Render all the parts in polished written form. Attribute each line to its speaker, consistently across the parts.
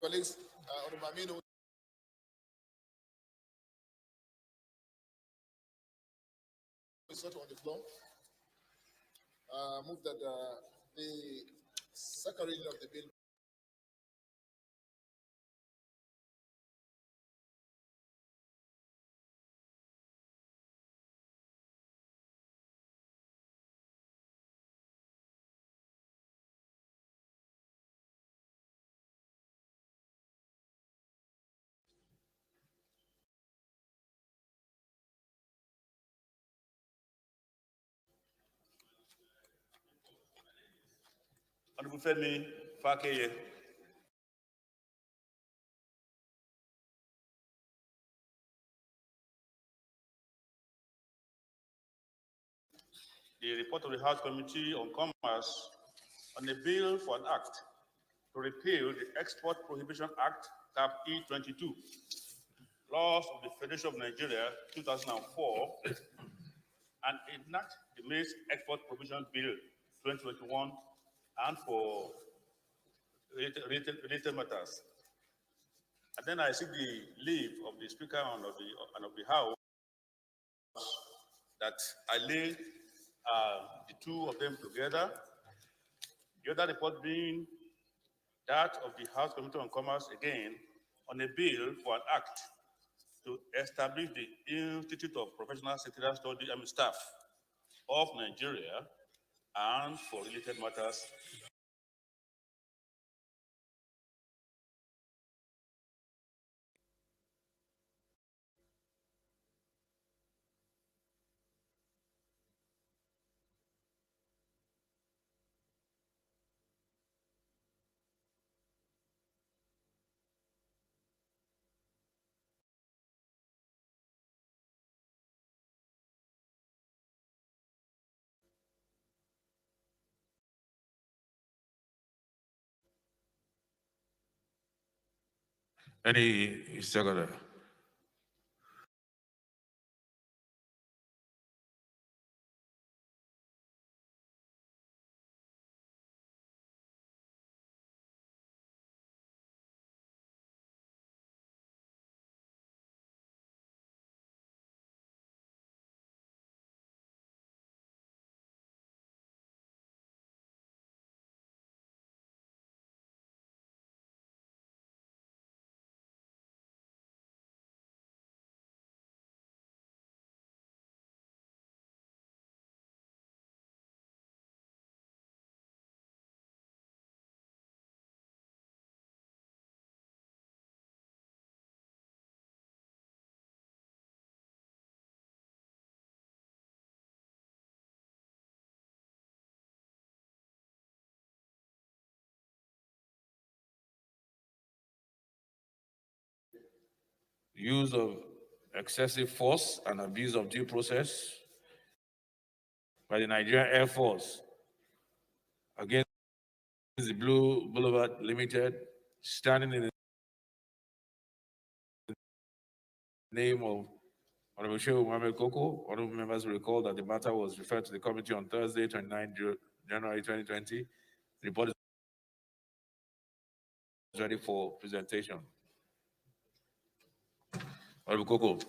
Speaker 1: Colleagues, Honorable Aminu, is not on the floor. Move that the second reading of the bill.
Speaker 2: Honorable Femi Fakeye. The report of the House Committee on Commerce on a bill for an act to repeal the Export Prohibition Act, Cap E22, laws of the Federation of Nigeria, 2004, and enact the Maize Export Prohibition Bill 2021, and for related matters. And then I seek the leave of the Speaker and of the House that I lay the two of them together. The other report being that of the House Committee on Commerce, again, on a bill for an act to establish the Institute of Professional Secretarial Study Staff of Nigeria, and for related matters.
Speaker 3: Any second. Use of excessive force and abuse of due process by the Nigerian Air Force against the Blue Boulevard Limited, standing in the name of Honorable Shehu Mohammed Koko. Honorable members recall that the matter was referred to the committee on Thursday, 29 January 2020. The report is ready for presentation. Honorable Koko.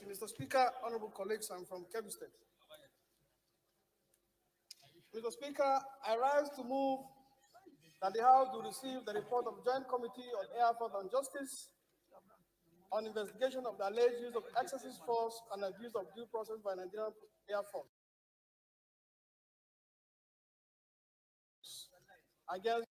Speaker 4: Mr. Speaker, honorable colleagues, I'm from Kebbi State. Mr. Speaker, I rise to move that the House will receive the report of Joint Committee on Air Force and Justice on investigation of the alleged use of excessive force and abuse of due process by Nigerian Air Force against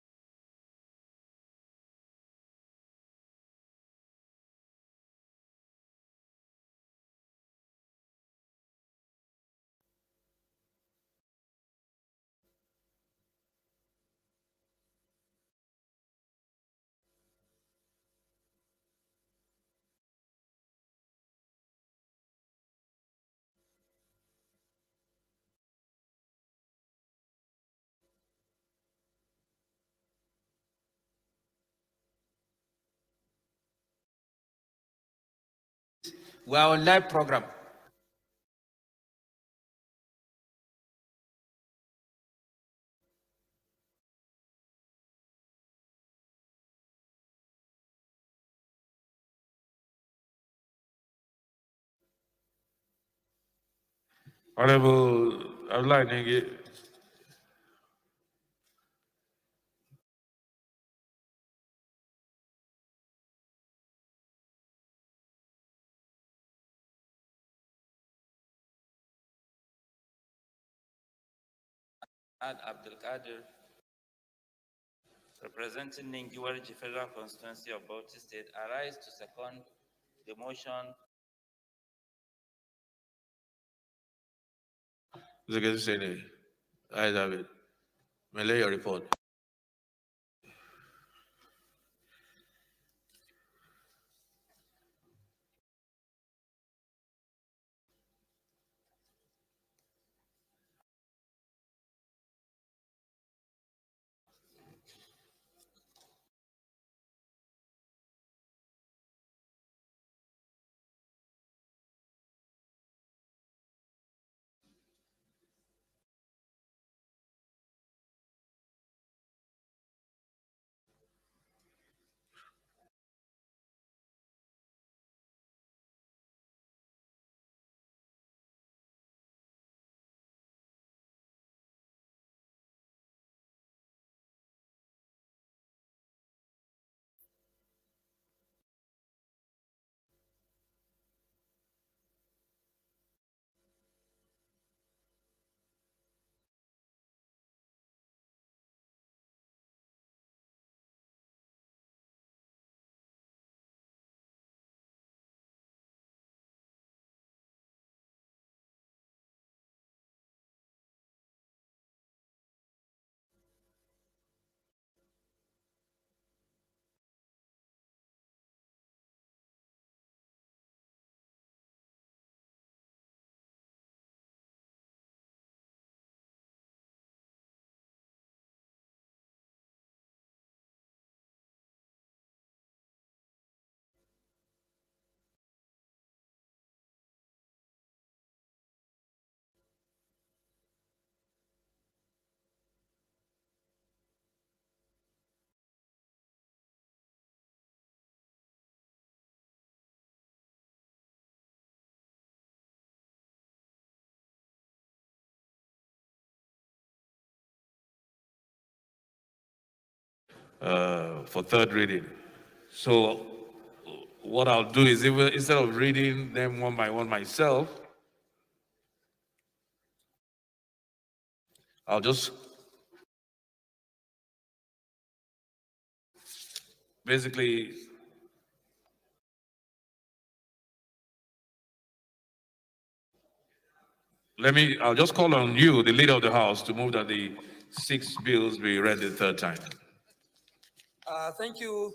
Speaker 5: We are on live program.
Speaker 3: Honorable Abdullah Njenje.
Speaker 5: Abdul Qadir, representing Njenje Federal Constituency of Bauchi State, arise to second the motion.
Speaker 3: Executive Senate. Ayes have it. May I lay your report. For third reading. So what I'll do is instead of reading them one by one myself, I'll just basically I'll just call on you, the leader of the House, to move that the 6 bills be read the third time.
Speaker 6: Thank you.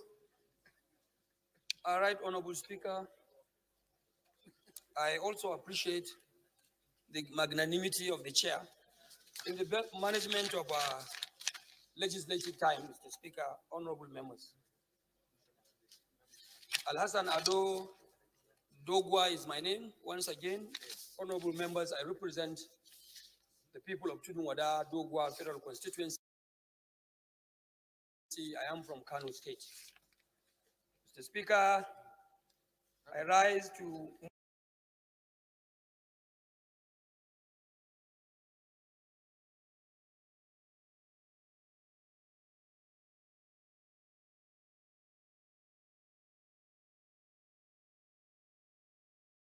Speaker 6: Right, Honorable Speaker. I also appreciate the magnanimity of the chair in the management of our legislative time, Mr. Speaker, honorable members. Al-Hassan Ado Dogwa is my name. Once again, honorable members, I represent the people of Tudunwada Dogwa Federal Constituency. I am from Kano State. Mr. Speaker, I rise to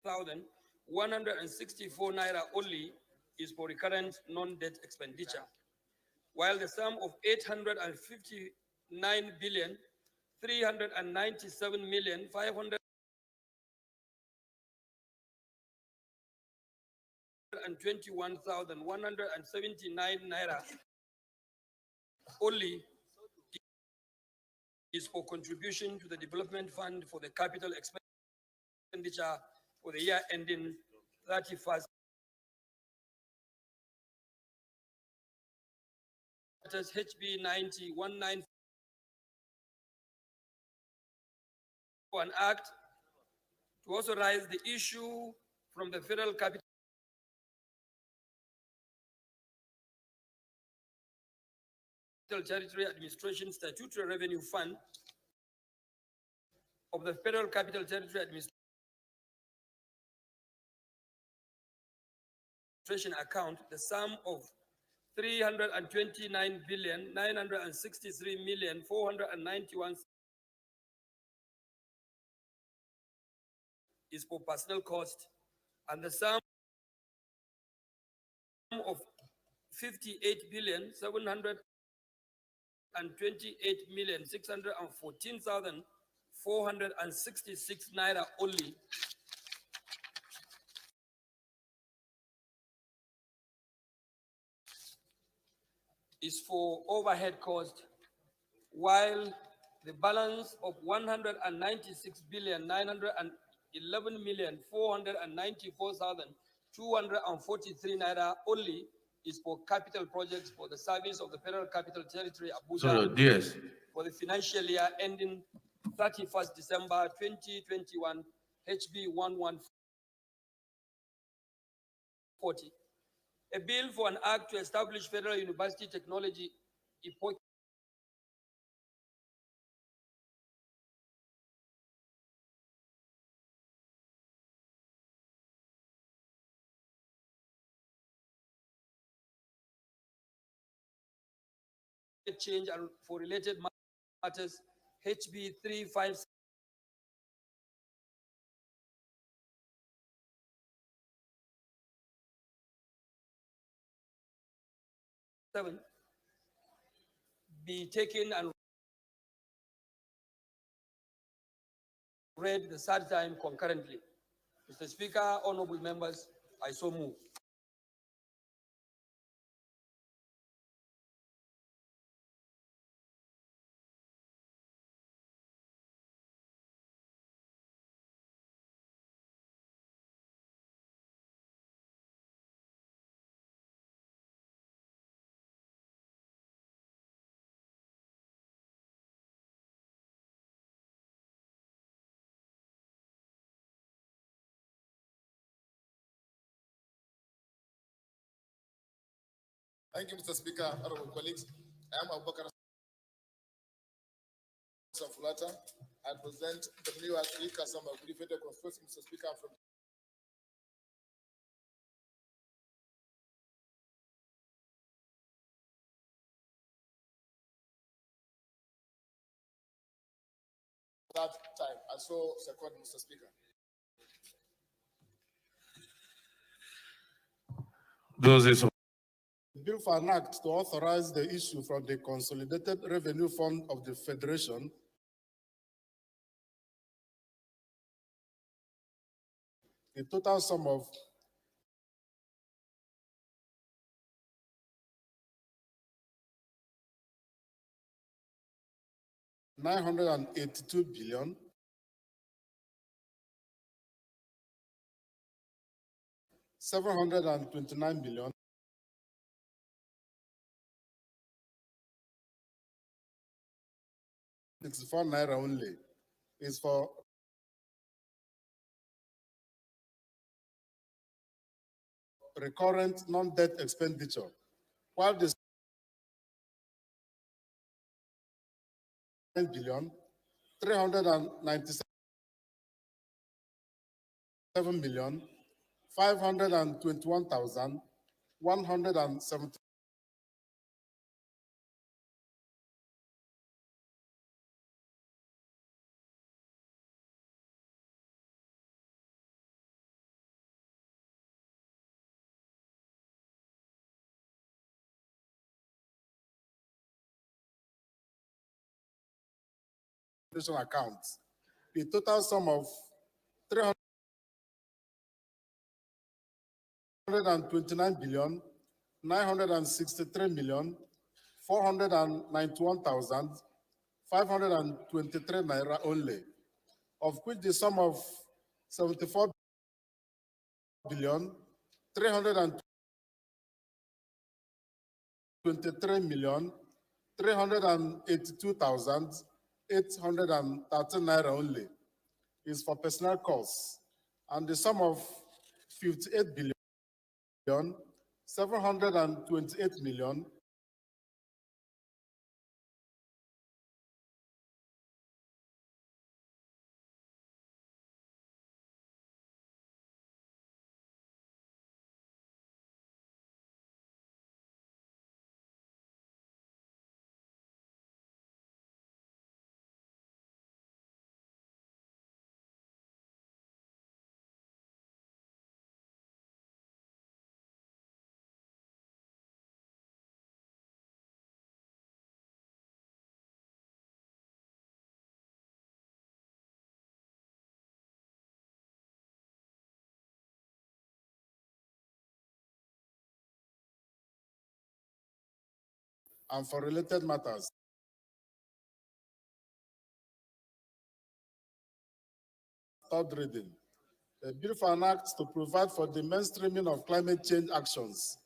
Speaker 6: $1,164 naira only is for recurrent non-debt expenditure, while the sum of 859,397,521,179 naira only is for contribution to the development fund for the capital expenditure for the year ending 31st. HB 9019 for an act to authorize the issue from the Federal Capital Territory Administration Statutory Revenue Fund of the Federal Capital Territory Administration administration account the sum of 329,963,491 is for personnel cost, and the sum of 58,728,614,466 naira only is for overhead cost, while the balance of 196,911,494,243 naira only is for capital projects for the service of the Federal Capital Territory,
Speaker 3: So,
Speaker 6: Abuja,
Speaker 3: DS,
Speaker 6: for the financial year ending 31st December 2021, HB 1140. A bill for an act to establish Federal University Technology Epoch change and for related matters, HB 357 be taken and read the third time concurrently. Mr. Speaker, honorable members, I so move.
Speaker 1: Thank you, Mr. Speaker, honorable colleagues. I am Abubakar Safulata. I present the new Agri Kasama Federal Constituency, Mr. Speaker, from that time. I so second, Mr. Speaker.
Speaker 3: those is
Speaker 7: Bill for an act to authorize the issue from the Consolidated Revenue Fund of the Federation a total sum of 982 billion 729 million 64 naira only is for recurrent non-debt expenditure, while the 9 billion 397 million 521,170 accounts. The total sum of 329 billion 963 million 491,523 naira only, of which the sum of 74 billion 323 million 382,813 naira only is for personnel costs, and the sum of 58 billion 728 million and for related matters. Third reading. A bill for an act to provide for the mainstreaming of climate change actions.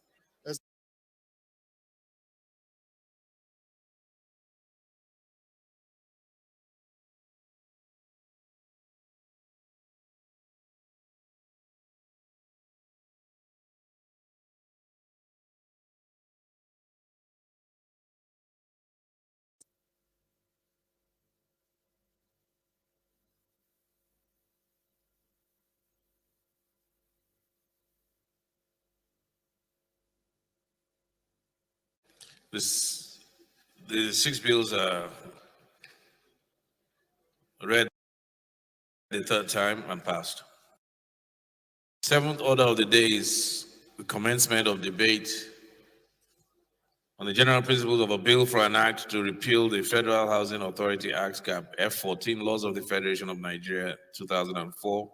Speaker 3: The 6 bills are read the third time and passed. Seventh order of the day is the commencement of debate on the general principles of a bill for an act to repeal the Federal Housing Authority Act (Cap) F14 laws of the Federation of Nigeria 2004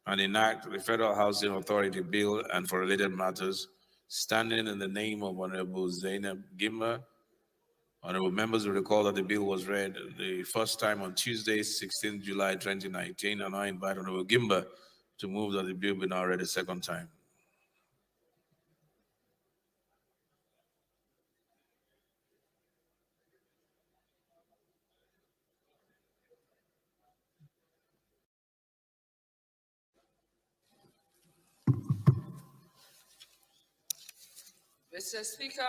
Speaker 3: and enact the Federal Housing Authority Bill and for related matters, standing in the name of Honorable Zainab Gimba. Honorable members will recall that the bill was read the first time on Tuesday, 16 July 2019, and I invite Honorable Gimba to move that the bill be now read a second time.
Speaker 8: Mr. Speaker,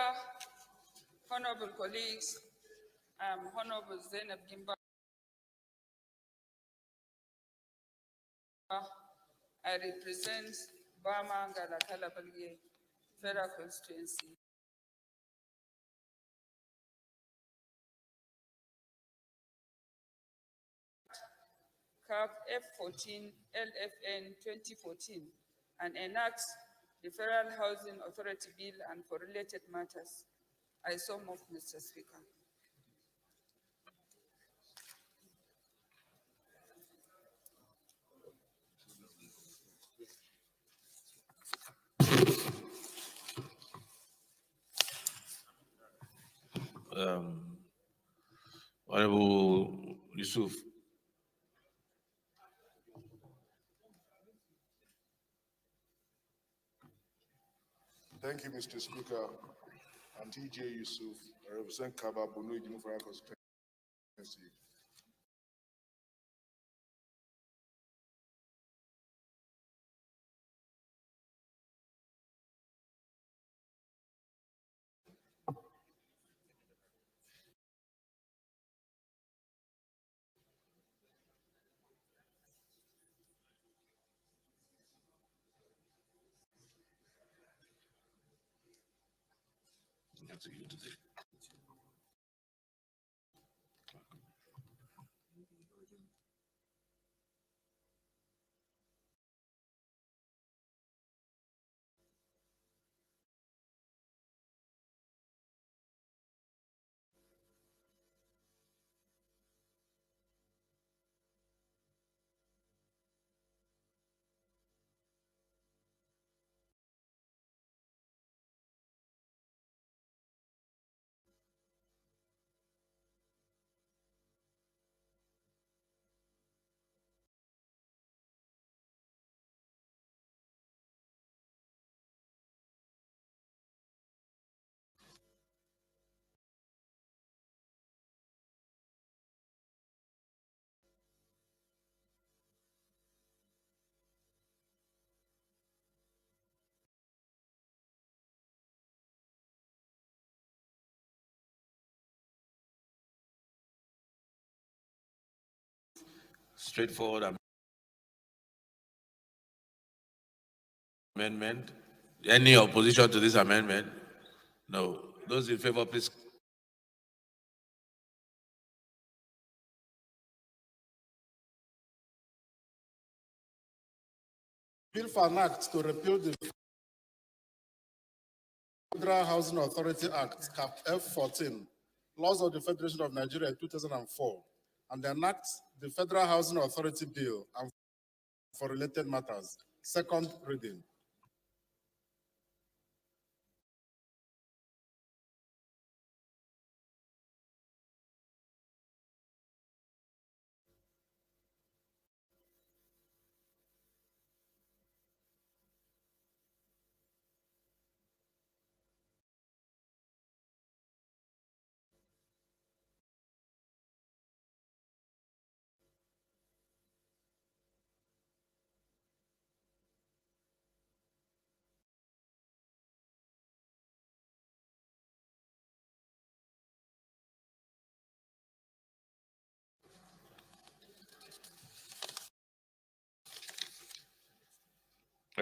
Speaker 8: honorable colleagues, I am Honorable Zainab Gimba. I represent Bama Galakala Balgie Federal Constituency. CAP F14 LFN 2014 and enacts the Federal Housing Authority Bill and for related matters. I so move, Mr. Speaker.
Speaker 3: Honorable Yusuf.
Speaker 9: Thank you, Mr. Speaker. I'm TJ Yusuf. I represent Kaba Bono Idimufara constituency.
Speaker 3: Straightforward amendment. Any opposition to this amendment? No. Those in favor, please.
Speaker 7: Bill for an act to repeal the Federal Housing Authority Act, Cap F14, laws of the Federation of Nigeria 2004, and enact the Federal Housing Authority Bill and for related matters. Second reading.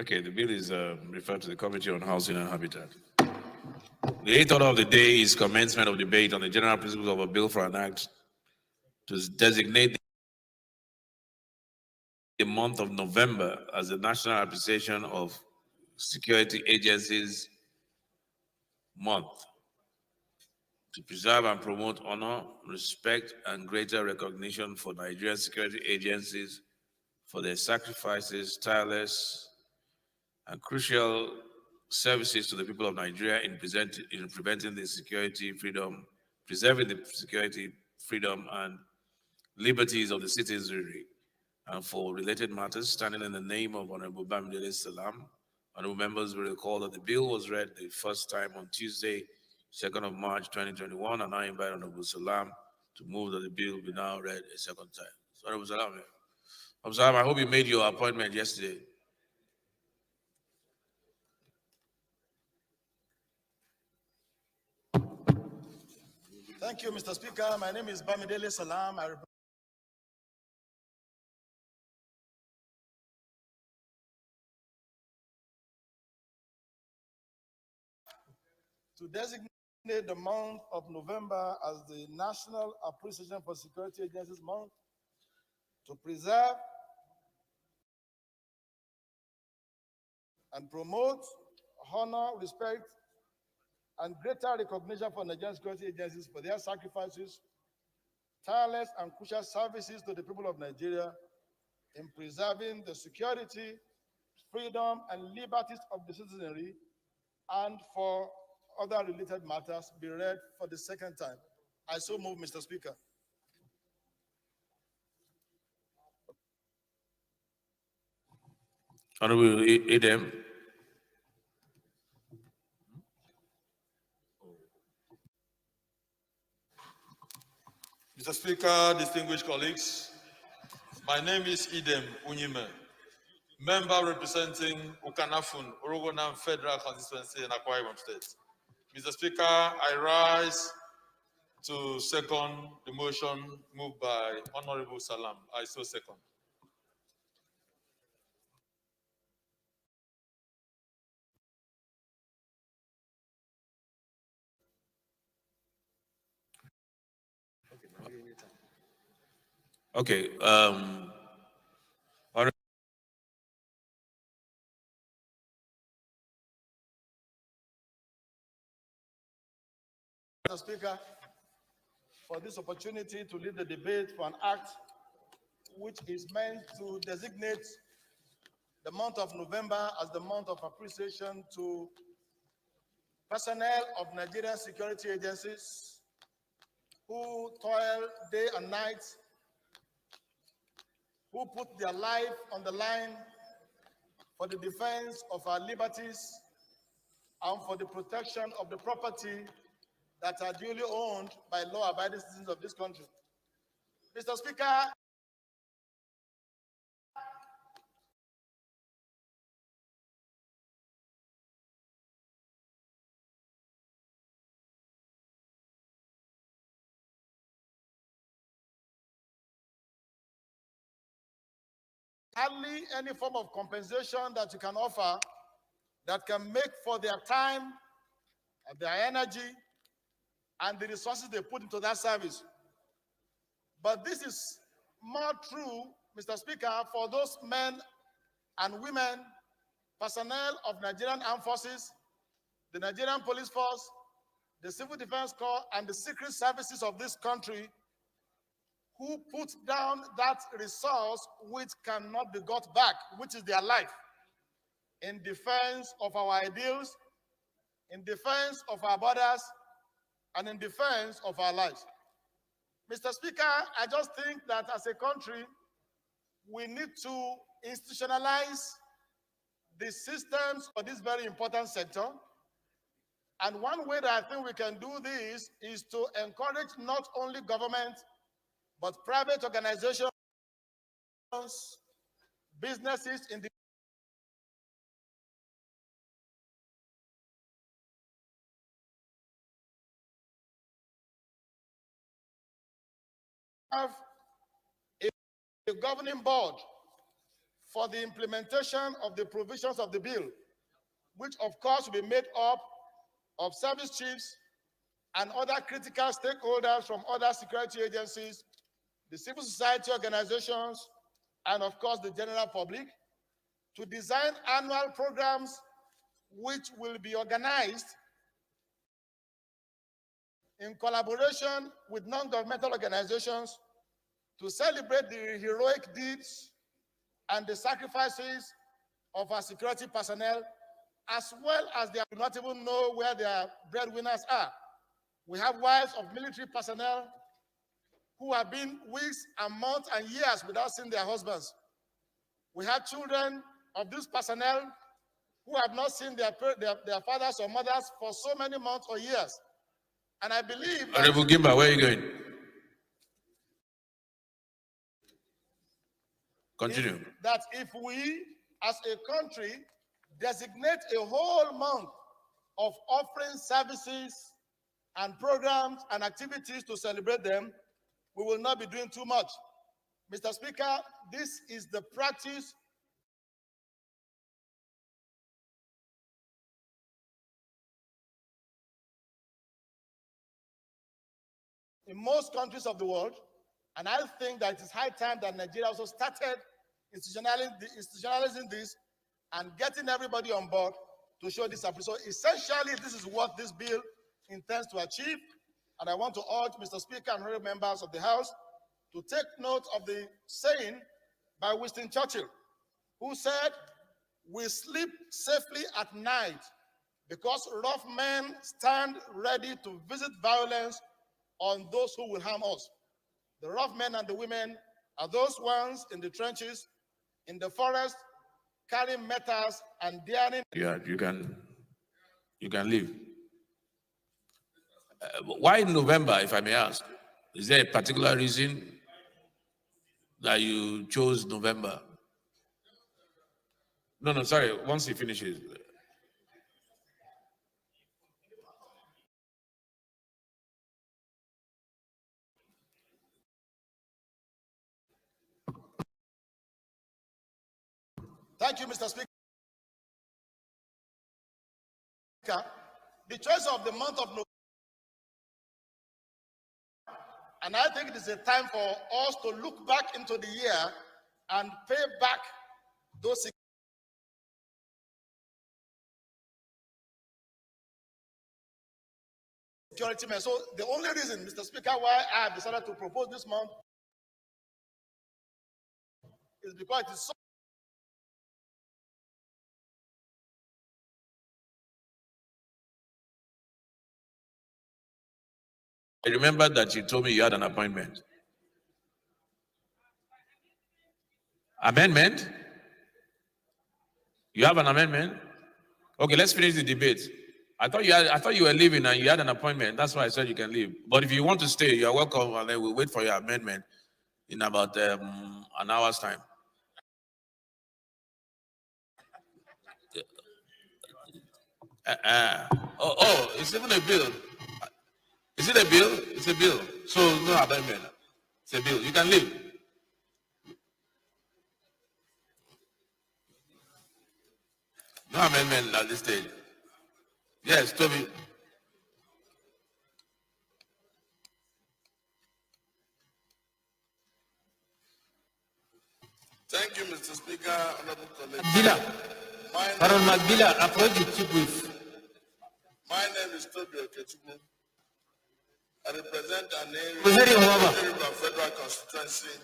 Speaker 3: Okay, the bill is referred to the Committee on Housing and Habitat. The eighth order of the day is commencement of debate on the general principles of a bill for an act to designate the month of November as the National Appreciation of Security Agencies Month to preserve and promote honor, respect, and greater recognition for Nigerian security agencies for their sacrifices, tireless, and crucial services to the people of Nigeria in preventing the security, freedom, preserving the security, freedom, and liberties of the citizenry, and for related matters, standing in the name of Honorable Bamidele Salam. Honorable members will recall that the bill was read the first time on Tuesday, 2nd of March 2021, and I invite Honorable Salam to move that the bill be now read a second time. So, Honorable Salam, Honorable Salam, I hope you made your appointment yesterday.
Speaker 10: Thank you, Mr. Speaker. My name is Bamidele Salam. To designate the month of November as the National Appreciation for Security Agencies Month, to preserve and promote, honor, respect, and greater recognition for Nigerian security agencies for their sacrifices, tireless and crucial services to the people of Nigeria in preserving the security, freedom, and liberties of the citizenry, and for other related matters be read for the second time. I so move, Mr. Speaker.
Speaker 3: Honorable Idem.
Speaker 11: Mr. Speaker, distinguished colleagues, my name is Idem Unyime, member representing Ukanafun, Orogonam Federal Constituency in Akwa Ibom State. Mr. Speaker, I rise to second the motion moved by Honorable Salam. I so second.
Speaker 3: Okay.
Speaker 10: Mr. Speaker, for this opportunity to lead the debate for an act which is meant to designate the month of November as the month of appreciation to personnel of Nigerian security agencies who toil day and night, who put their life on the line for the defense of our liberties and for the protection of the property that are duly owned by law-abiding citizens of this country. Mr. Speaker, hardly any form of compensation that you can offer that can make for their time, their energy, and the resources they put into that service. But this is more true, Mr. Speaker, for those men and women, personnel of Nigerian Armed Forces, the Nigerian Police Force, the Civil Defense Corps, and the secret services of this country who put down that resource which cannot be got back, which is their life, in defense of our ideals, in defense of our borders, and in defense of our lives. Mr. Speaker, I just think that as a country, we need to institutionalize the systems for this very important sector. And one way that I think we can do this is to encourage not only government, but private organizations, businesses in the have a governing board for the implementation of the provisions of the bill, which of course will be made up of service chiefs and other critical stakeholders from other security agencies, the civil society organizations, and of course the general public, to design annual programs which will be organized in collaboration with non-governmental organizations to celebrate the heroic deeds and the sacrifices of our security personnel, as well as they do not even know where their breadwinners are. We have wives of military personnel who have been weeks and months and years without seeing their husbands. We have children of this personnel who have not seen their fathers or mothers for so many months or years. And I believe
Speaker 3: Honorable Gimba, where are you going? Continue.
Speaker 10: That if we, as a country, designate a whole month of offering services and programs and activities to celebrate them, we will not be doing too much. Mr. Speaker, this is the practice in most countries of the world, and I think that it is high time that Nigeria also started institutionalizing this and getting everybody on board to show this approach. So essentially, this is what this bill intends to achieve, and I want to urge Mr. Speaker and honorable members of the House to take note of the saying by Winston Churchill, who said, "We sleep safely at night because rough men stand ready to visit violence on those who will harm us." The rough men and the women are those ones in the trenches, in the forest, carrying metals and daring.
Speaker 3: Yeah, you can leave. Why November, if I may ask? Is there a particular reason that you chose November? No, sorry, once he finishes.
Speaker 10: Thank you, Mr. Speaker. The choice of the month of November, and I think it is a time for us to look back into the year and pay back those security men. So the only reason, Mr. Speaker, why I have decided to propose this month is because it is so.
Speaker 3: I remember that you told me you had an appointment. Amendment? You have an amendment? Okay, let's finish the debate. I thought you were leaving and you had an appointment. That's why I said you can leave. But if you want to stay, you're welcome, and then we'll wait for your amendment in about an hour's time. It's even a bill. Is it a bill? It's a bill. So no amendment. It's a bill. You can leave. No amendment at this stage. Yes, Toby.
Speaker 12: Thank you, Mr. Speaker. Honorable colleagues. My name is Toby Okechukwu. I represent an area of federal constituency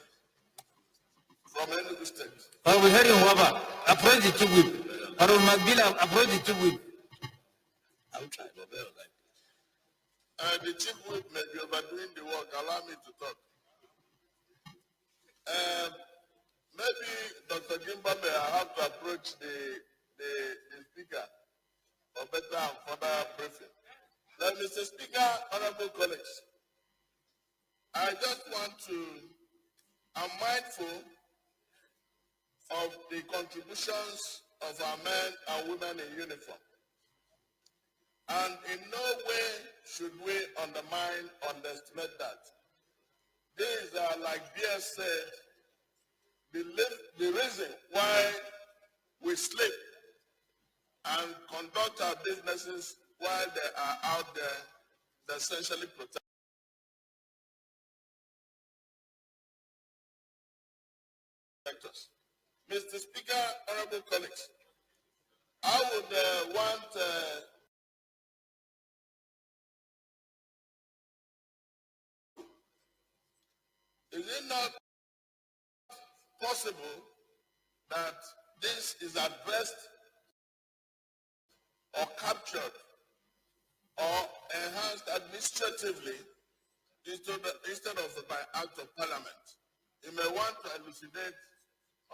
Speaker 12: from Enugu State.
Speaker 3: I will try my best.
Speaker 12: The chief whip may be overdoing the work. Allow me to talk. Maybe Dr. Gimba may have to approach the speaker for better and further briefing. Now, Mr. Speaker, honorable colleagues, I just want to, I'm mindful of the contributions of our men and women in uniform. And in no way should we underestimate that. These are, like Beer said, the reason why we sleep and conduct our businesses while they are out there, they essentially protect us. Mr. Speaker, honorable colleagues, I would want is it not possible that this is addressed or captured or enhanced administratively instead of by act of parliament? You may want to elucidate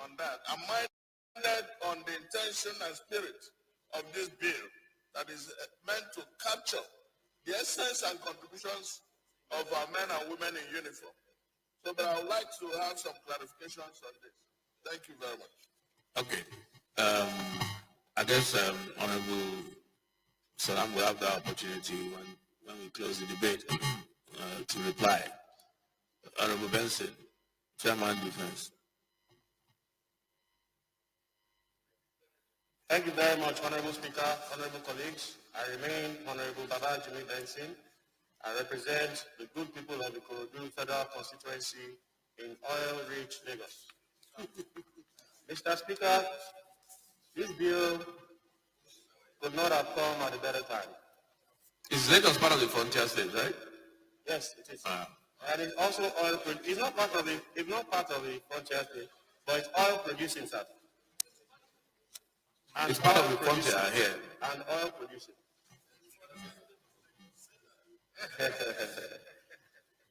Speaker 12: on that. I'm minded on the intention and spirit of this bill that is meant to capture the essence and contributions of our men and women in uniform. So, but I would like to have some clarifications on this. Thank you very much.
Speaker 3: Okay. I guess Honorable Salam will have the opportunity when we close the debate to reply. Honorable Benson, Chairman Defense.
Speaker 13: Thank you very much, Honorable Speaker, honorable colleagues. I remain Honorable Baba Jimmy Benson. I represent the good people of the Ikorodu Federal Constituency in oil-rich Lagos. Mr. Speaker, this bill could not have come at a better time.
Speaker 3: Is Lagos part of the frontier state, right?
Speaker 13: Yes, it is. And it's also oil. It's not part of the. It's not part of the frontier state, but it's oil producing, sir. And
Speaker 3: it's part of the frontier here.
Speaker 13: And oil producing.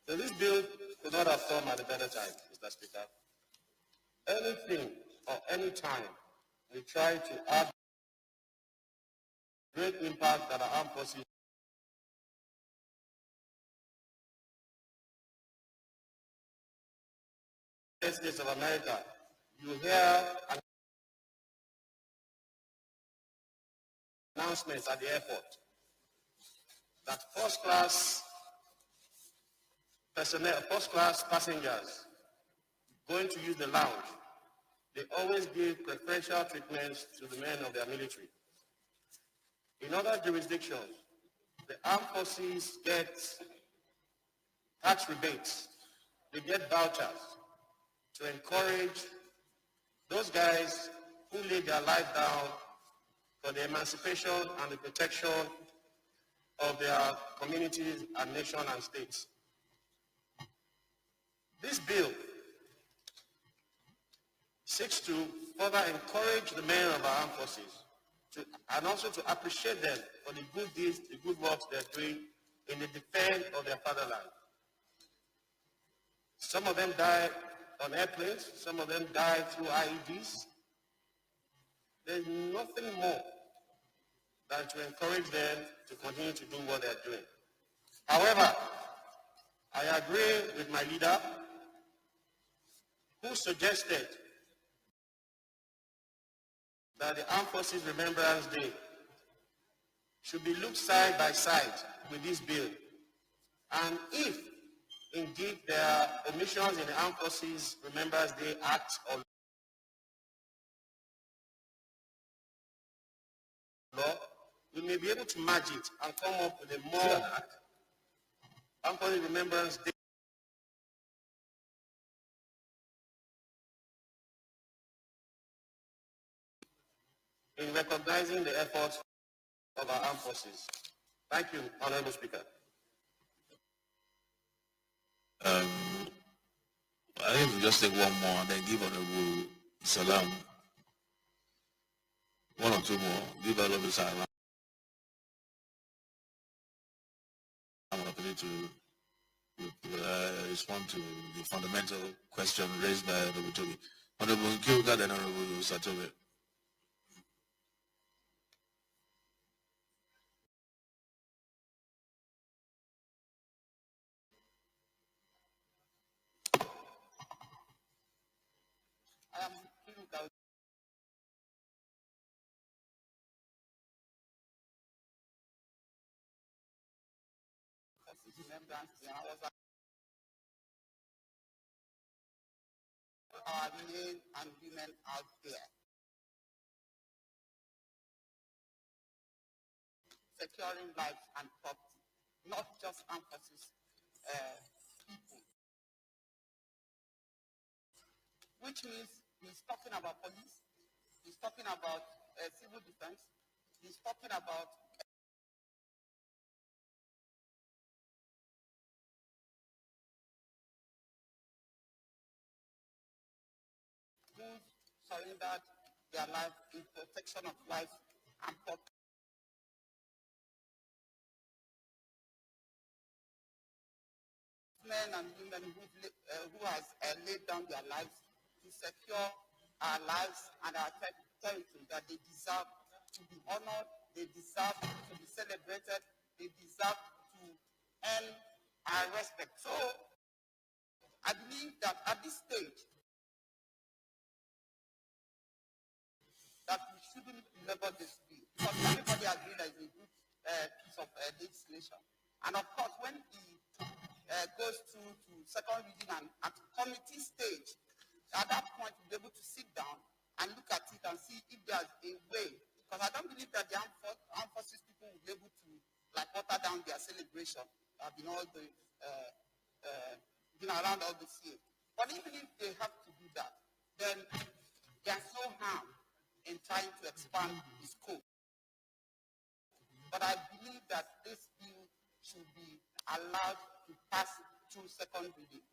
Speaker 13: So this bill could not have come at a better time, Mr. Speaker. Anything or any time we try to add great impact that our armed forces United States of America, you hear announcements at the airport that first-class personnel, first-class passengers going to use the lounge, they always give preferential treatments to the men of their military. In other jurisdictions, the armed forces get tax rebates, they get vouchers to encourage those guys who lay their life down for the emancipation and the protection of their communities and nation and states. This bill seeks to further encourage the men of our armed forces and also to appreciate them for the good deeds, the good works they're doing in the defense of their fatherland. Some of them die on airplanes, some of them die through IEDs. There's nothing more than to encourage them to continue to do what they're doing. However, I agree with my leader who suggested that the Armed Forces Remembrance Day should be looked side by side with this bill. And if indeed there are omissions in the Armed Forces Remembrance Day Act or law, we may be able to merge it and come up with a more Armed Forces Remembrance Day in recognizing the efforts of our armed forces. Thank you, Honorable Speaker.
Speaker 3: I think we'll just take one more and then give Honorable Salam one or two more. Give Honorable Salam an opportunity to respond to the fundamental question raised by Honorable Toby. Honorable Nkiruka, then Honorable Satobe.
Speaker 14: our men and women out there. Securing lives and property, not just emphasis people. Which means he's talking about police, he's talking about civil defense, he's talking about who surrendered their life in protection of life and property. Men and women who has laid down their lives to secure our lives and our territory, that they deserve to be honored, they deserve to be celebrated, they deserve to earn our respect. So I believe that at this stage, that we shouldn't labor this bill, because everybody agrees that it's a good piece of legislation. And of course, when it goes to second reading and at committee stage, at that point we'll be able to sit down and look at it and see if there's a way. Because I don't believe that the armed forces people will be able to water down their celebration. I've been been around all this year. But even if they have to do that, then there's no harm in trying to expand the scope. But I believe that this bill should be allowed to pass through second reading.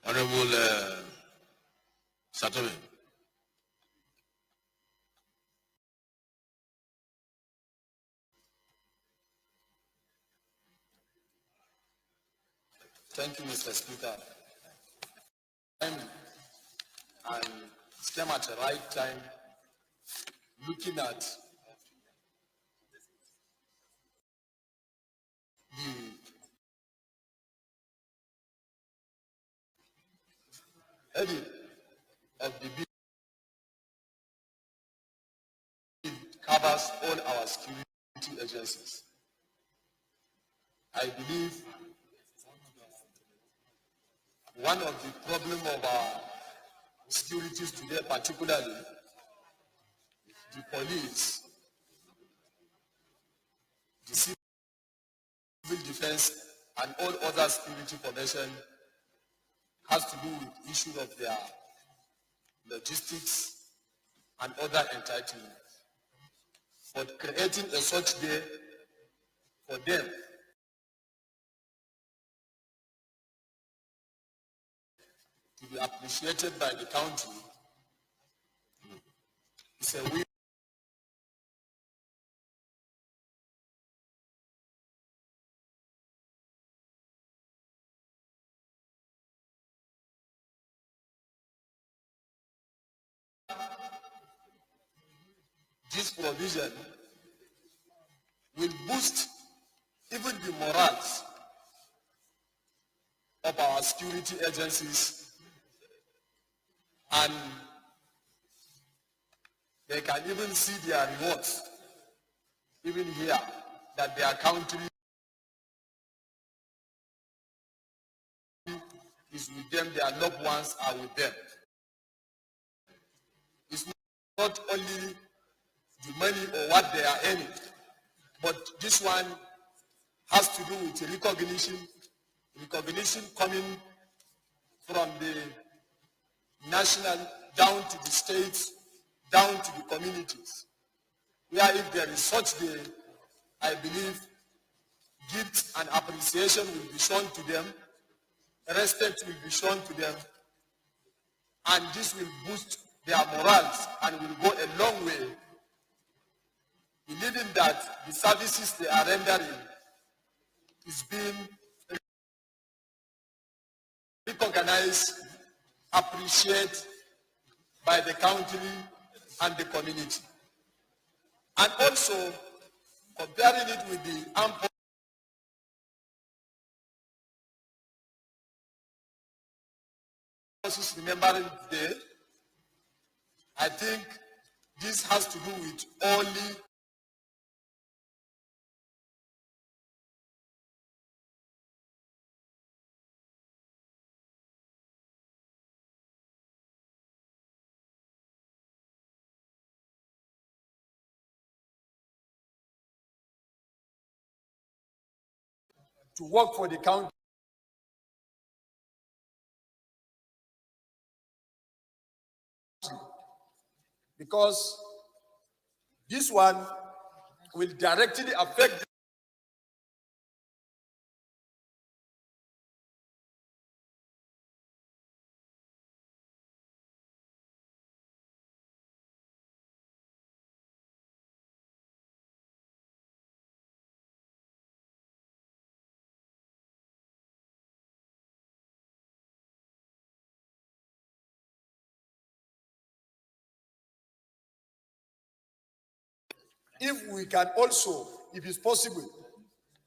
Speaker 11: Honorable Satome.
Speaker 15: Thank you, Mr. Speaker. And it came at the right time, looking at the heading of the bill covers all our security agencies. I believe one of the problems of our securities today, particularly the police, the civil defense, and all other security formation, has to do with issue of their logistics and other entitlements. But creating a such day for them to be appreciated by the country is a win. This provision will boost even the morals of our security agencies, and they can even see their rewards, even here, that their country is with them, their loved ones are with them. not only the money or what they are earning, but this one has to do with recognition coming from the national down to the states, down to the communities, where if there is such day, I believe gifts and appreciation will be shown to them, respect will be shown to them, and this will boost their morals and will go a long way, believing that the services they are rendering is being recognized, appreciated by the country and the community. And also, comparing it with the armed forces Remembrance Day, I think this has to do with only to work for the country. Because this one will directly affect if we can also, if it's possible,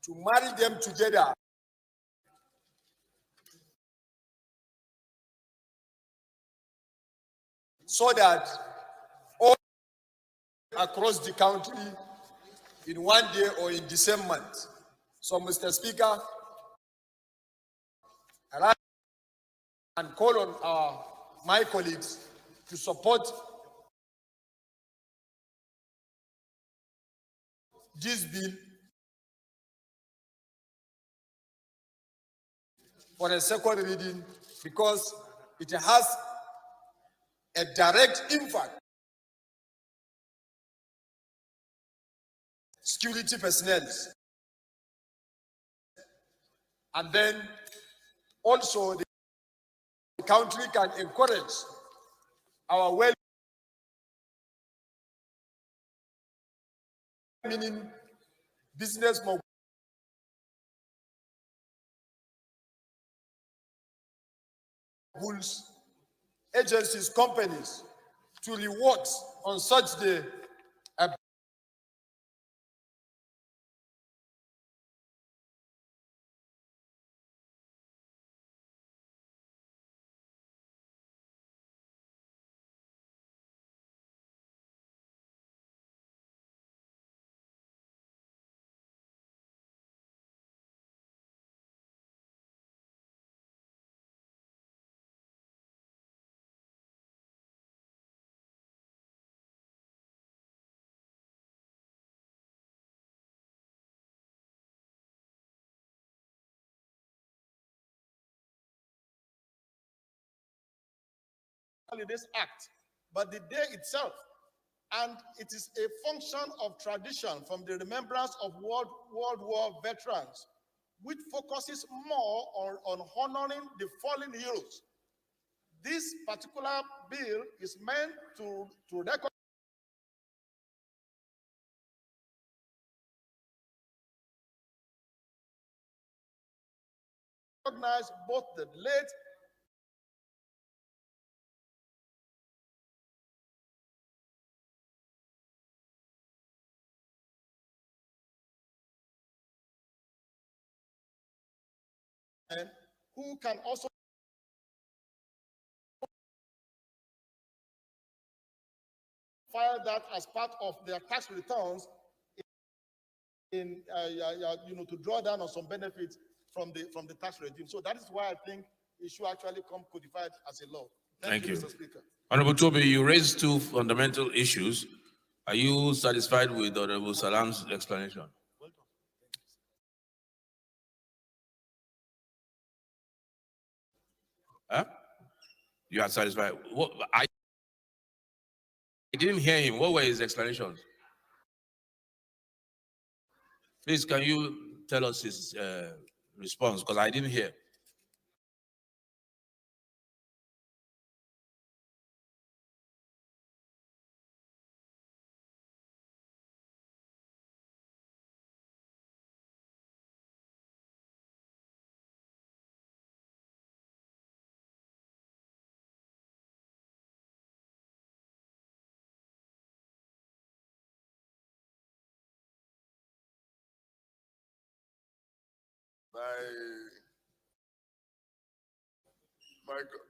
Speaker 15: to marry them together so that all across the country in one day or in the same month. So, Mr. Speaker, I like and call on my colleagues to support this bill for a second reading because it has a direct impact. Security personnel. And then also the country can encourage our well-meaning business moguls, agencies, companies to reward on such day
Speaker 10: this act, but the day itself. And it is a function of tradition from the remembrance of World War veterans, which focuses more on honoring the fallen heroes. This particular bill is meant to recognize both the late and who can also file that as part of their tax returns in to draw down on some benefits from the tax regime. So that is why I think it should actually come codified as a law.
Speaker 3: Thank you.
Speaker 10: Mr. Speaker.
Speaker 3: Honorable Toby, you raised two fundamental issues. Are you satisfied with Honorable Salam's explanation? Huh? You are satisfied? What, I didn't hear him. What were his explanations? Please, can you tell us his response? Because I didn't hear.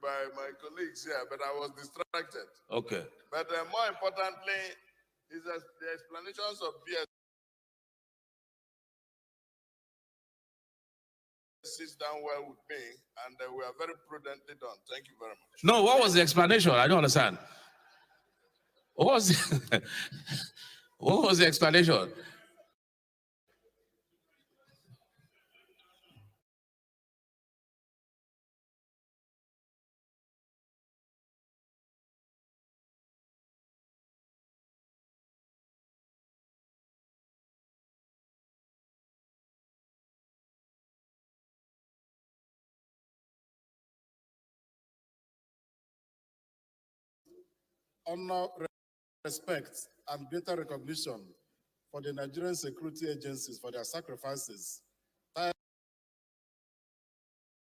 Speaker 12: by my colleagues here, but I was distracted.
Speaker 3: Okay.
Speaker 12: But more importantly, is that the explanations of BS sits down well with me, and we are very prudently done. Thank you very much.
Speaker 3: No, what was the explanation? I don't understand. What was what was the explanation?
Speaker 7: Honor, respect, and greater recognition for the Nigerian security agencies for their sacrifices,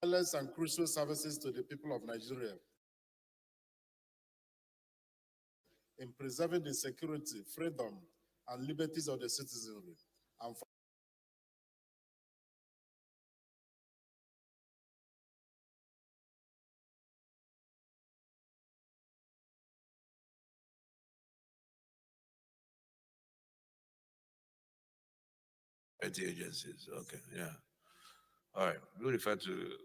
Speaker 7: tireless and crucial services to the people of Nigeria in preserving the security, freedom, and liberties of the citizenry, and for
Speaker 3: Agencies. Okay, yeah. All right. We refer to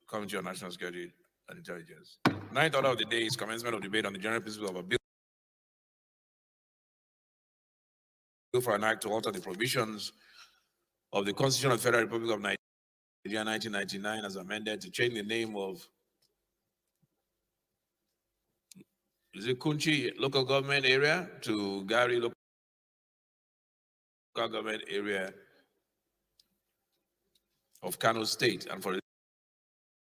Speaker 3: Committee on National Security and Intelligence. Ninth order of the day is commencement of debate on the general principle of a bill for an act to alter the provisions of the Constitution of the Federal Republic of Nigeria 1999 as amended to change the name of, is it Kunchi local government area to Gari local government area of Kano State, and for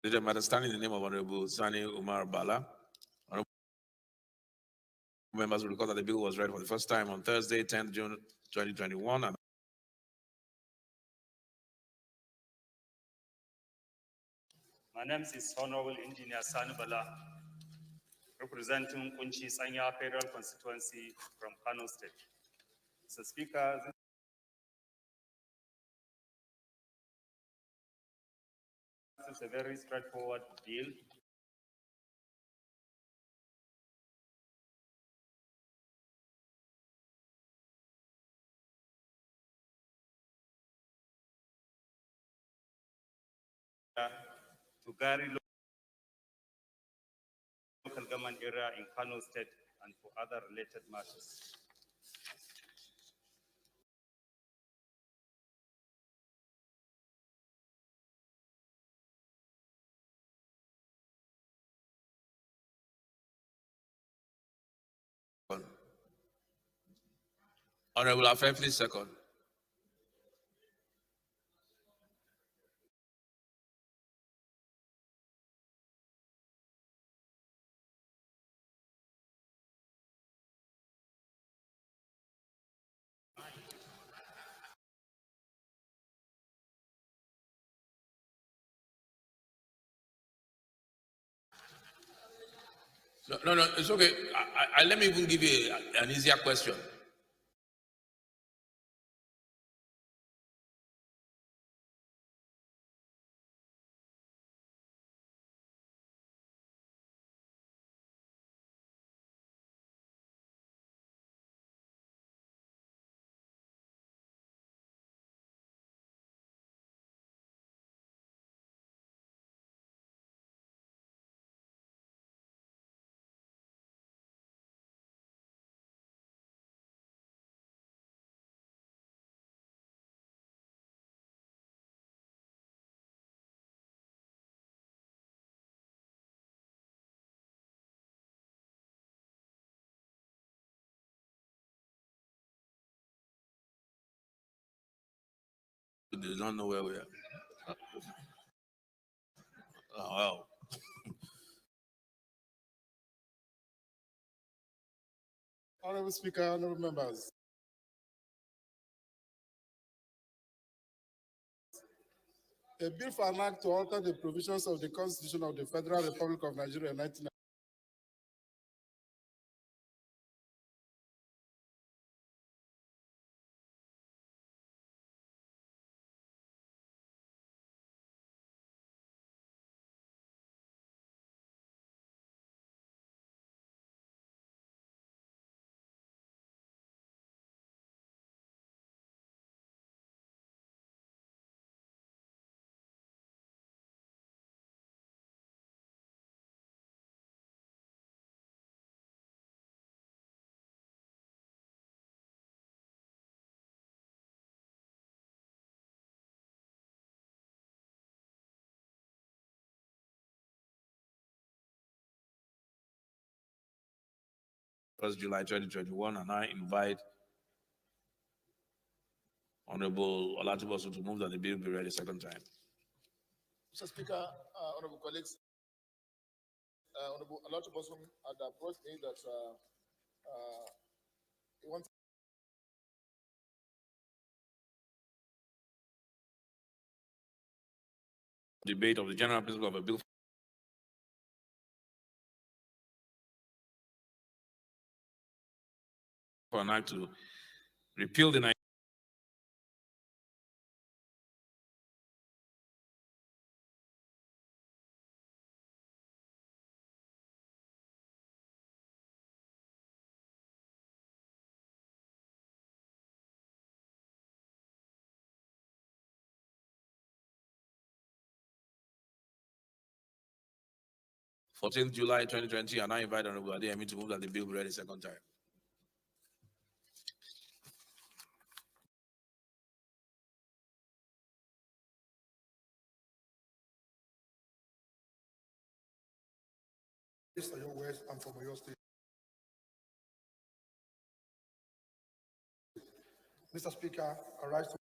Speaker 3: the matter standing in the name of Honorable Sani Umar Bala. Honorable members will recall that the bill was read for the first time on Thursday, 10th June 2021. And
Speaker 16: my name is Honorable Engineer Sani Bala, representing Kunchi Sanya Federal Constituency from Kano State. Mr. Speaker, this is a very straightforward bill. To Gari local government area in Kano State and for other related matters.
Speaker 3: Honorable Affe, please second. No, it's okay. Let me even give you an easier question. They don't know where we are. Oh, wow.
Speaker 7: Honorable Speaker, honorable members. A bill for an act to alter the provisions of the Constitution of the Federal Republic of Nigeria in 1990.
Speaker 3: July 2021, and I invite Honorable Olatubosu to move that the bill be read a second time.
Speaker 1: Mr. Speaker, honorable colleagues, Honorable Olatubosu had approached me that he wants
Speaker 3: Debate of the general principle of a bill for an act to repeal the 14th July 2020, and I invite Honorable Adeyemi to move that the bill be read a second time.
Speaker 17: These are your words and from your state. Mr. Speaker, I rise to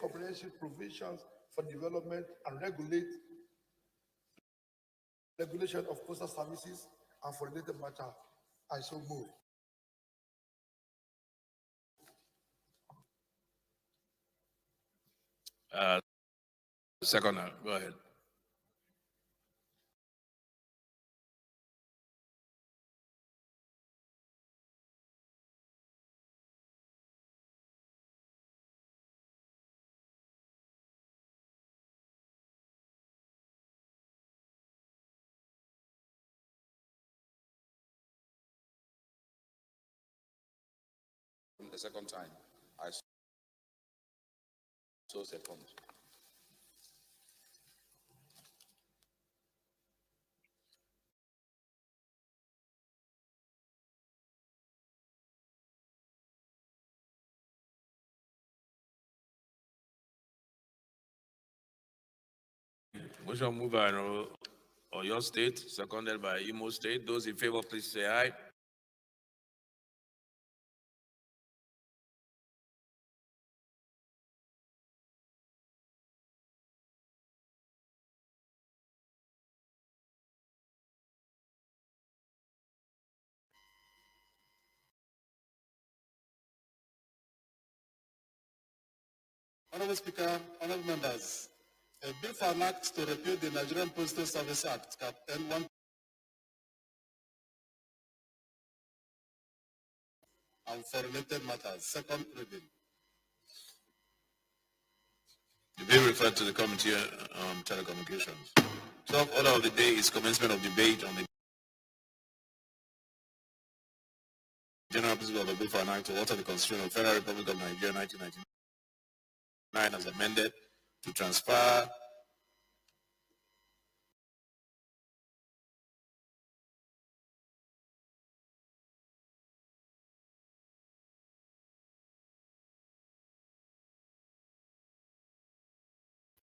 Speaker 17: comprehensive provisions for development and regulation of postal services and for related matter. I so move.
Speaker 3: Second, go ahead. The second time, I so second. Motion moved by Oyo State, seconded by Imo State. Those in favor, please say aye.
Speaker 7: Honorable Speaker, honorable members, a bill for an act to repeal the Nigerian Postal Service Act, Cap N1, and for related matters. Second reading.
Speaker 3: The bill referred to the Committee on Telecommunications. 12th order of the day is commencement of debate on the general principle of a bill for an act to alter the Constitution of the Federal Republic of Nigeria 1999 as amended to transfer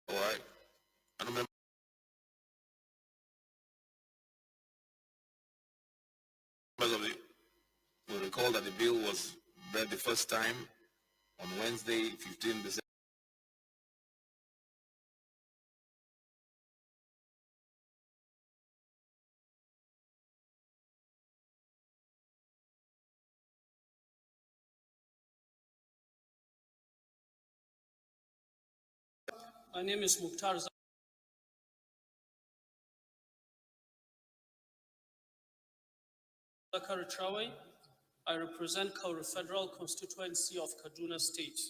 Speaker 3: all right. Members of the, will recall that the bill was read the first time on Wednesday, 15 December.
Speaker 18: My name is Mukhtar Zakari Trawe. I represent Kauru Federal Constituency of Kaduna State.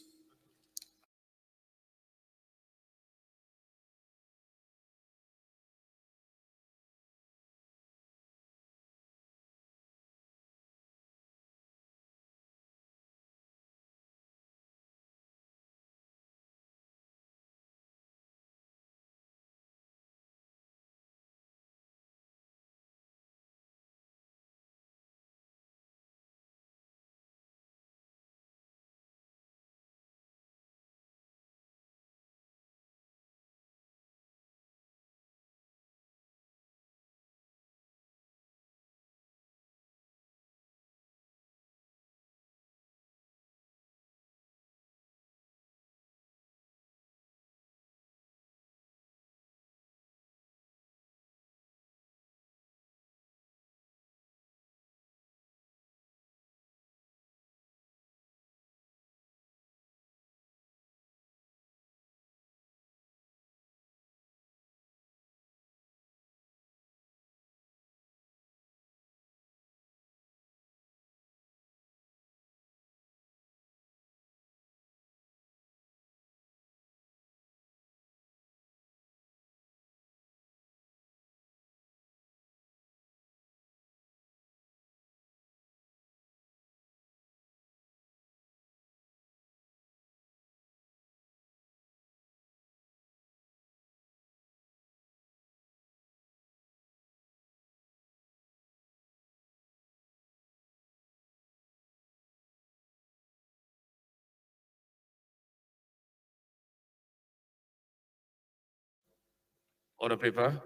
Speaker 3: Order paper,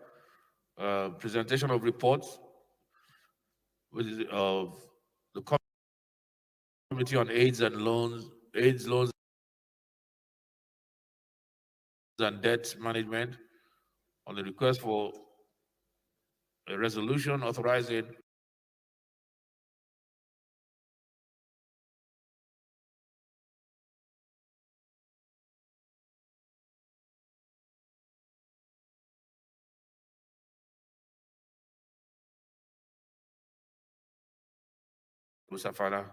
Speaker 3: presentation of reports of the Committee on AIDS and Loans, AIDS Loans and Debt Management on the request for a resolution authorizing Musafala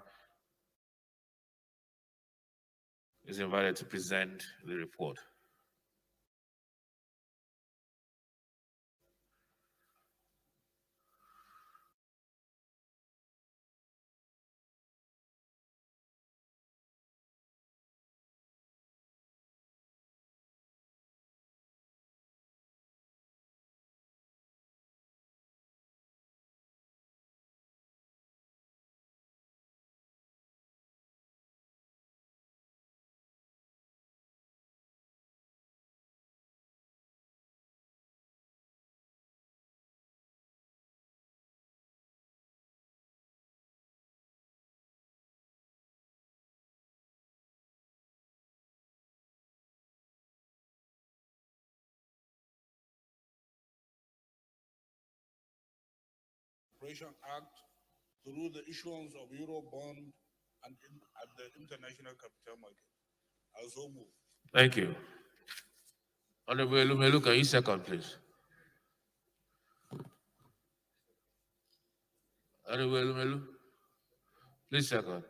Speaker 3: is invited to present the report.
Speaker 19: Corporation Act through the issuance of Eurobond and at the international capital market. I also move.
Speaker 3: Thank you. Honorable Elumelu, can you second, please? Honorable Elumelu, please second.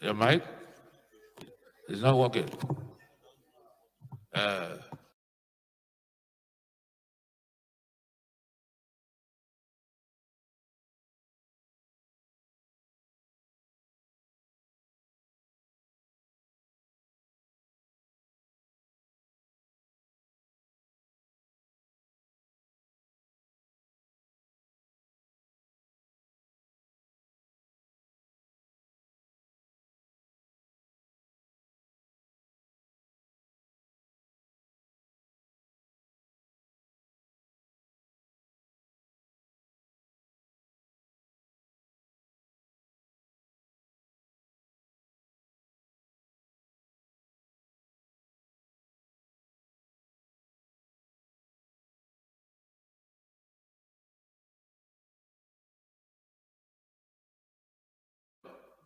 Speaker 3: Your mic is not working.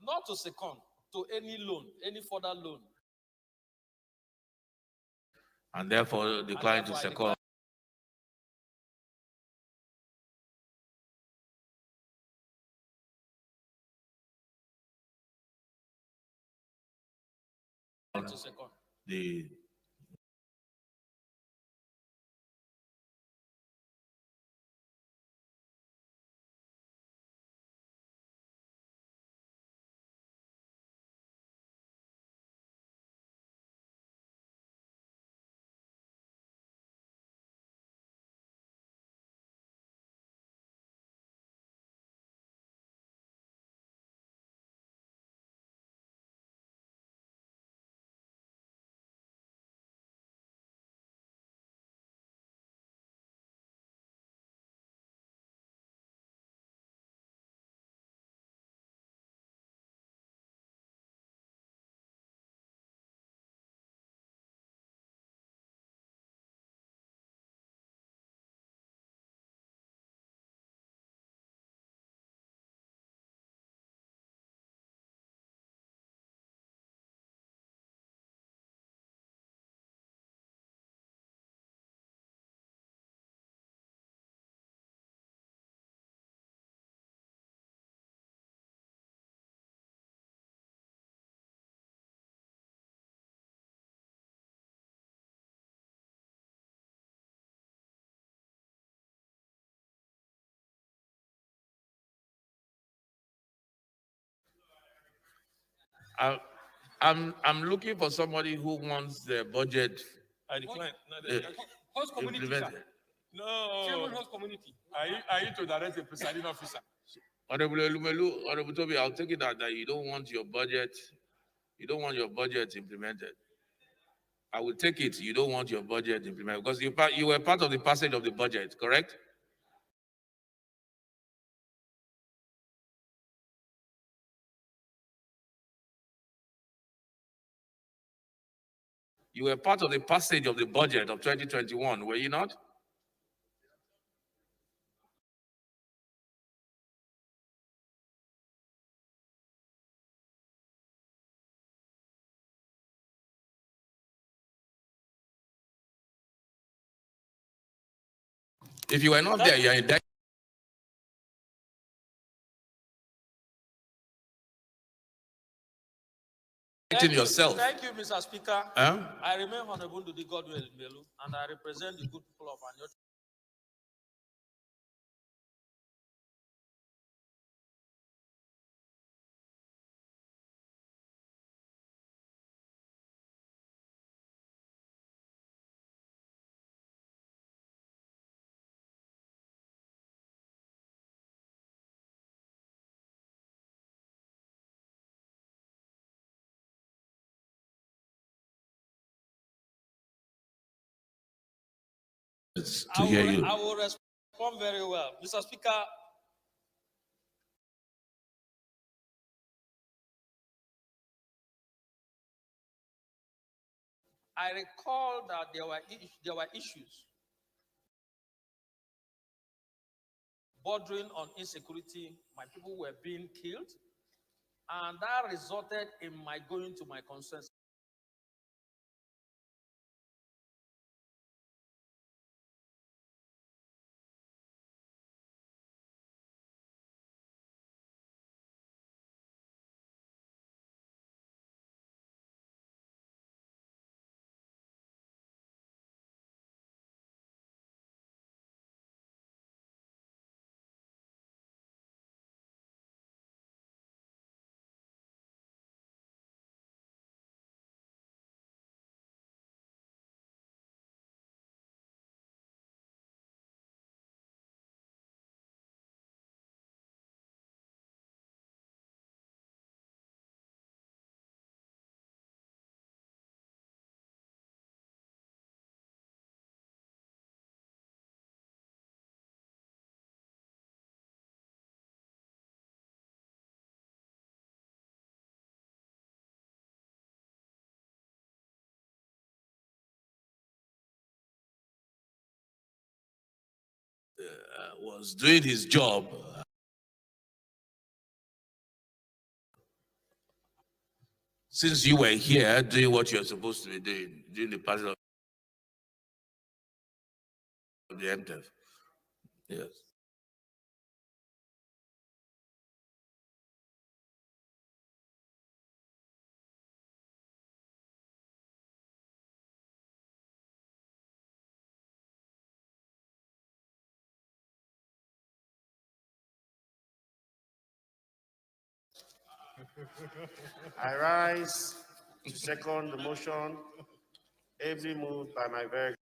Speaker 20: not to second to any loan, any further loan.
Speaker 3: And therefore decline to
Speaker 20: therefore I
Speaker 3: second.
Speaker 20: To second.
Speaker 3: The I'm looking for somebody who wants the budget
Speaker 20: I decline. Host community, sir.
Speaker 3: implemented.
Speaker 20: Chairman, host community. Are you to direct the presiding officer?
Speaker 3: Honorable Elumelu, Honorable Toby, I'll take it that you don't want your budget implemented. I will take it you don't want your budget implemented because you were part of the passage of the budget, correct? You were part of the passage of the budget of 2021, were you not? If you were not there, you are indicted yourself.
Speaker 20: Thank you, Mr. Speaker.
Speaker 3: Huh?
Speaker 20: I remain Honorable Dudi Godwell Melu, and I represent the good people of Anyo.
Speaker 3: To hear you.
Speaker 20: I will respond very well. Mr. Speaker, I recall that there were issues bordering on insecurity. My people were being killed, and that resulted in my going to my constituency.
Speaker 3: Was doing his job. since you were here doing what you're supposed to be doing during the passage of the MTF. Yes.
Speaker 13: I rise to second the motion, ably moved by my very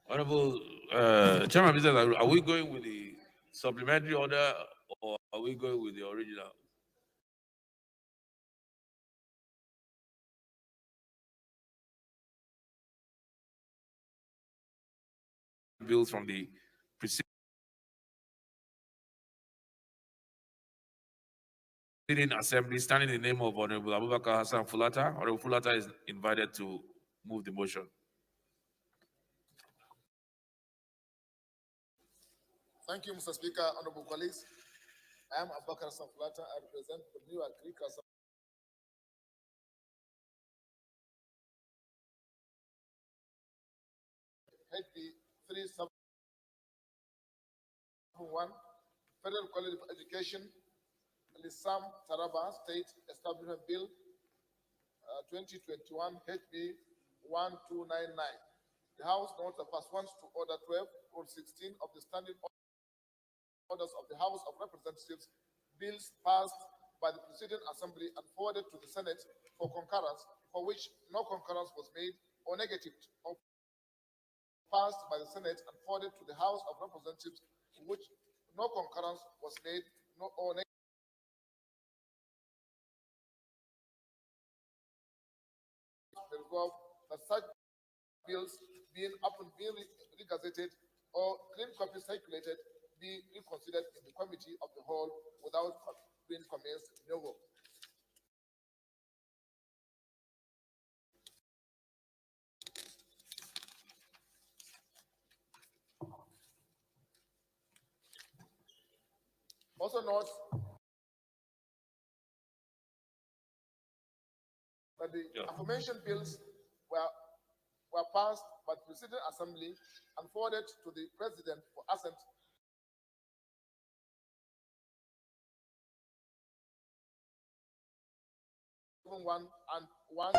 Speaker 3: Honorable Chairman, Business, are we going with the supplementary order or are we going with the original? Bills from the preceding assembly, standing in the name of Honorable Abubakar Hassan Fulata. Honorable Fulata is invited to move the motion.
Speaker 1: Thank you, Mr. Speaker, honorable colleagues. I am Abubakar Samfulata. I represent the New Agriculture. HB 371, Federal College of Education, Lissam Taraba State Establishment Bill 2021, HB 1299. The House notes the pursuant to Order 12, Rule 16 of the Standing Orders of the House of Representatives, bills passed by the preceding assembly and forwarded to the Senate for concurrence, for which no concurrence was made or negative, or passed by the Senate and forwarded to the House of Representatives, to which no concurrence was made or negative. Resolved that such bills being regazetted or clean copies circulated be reconsidered in the committee of the whole without being commenced no vote. Also note that the aforementioned bills were passed by the President Assembly and forwarded to the President for assent. One and one.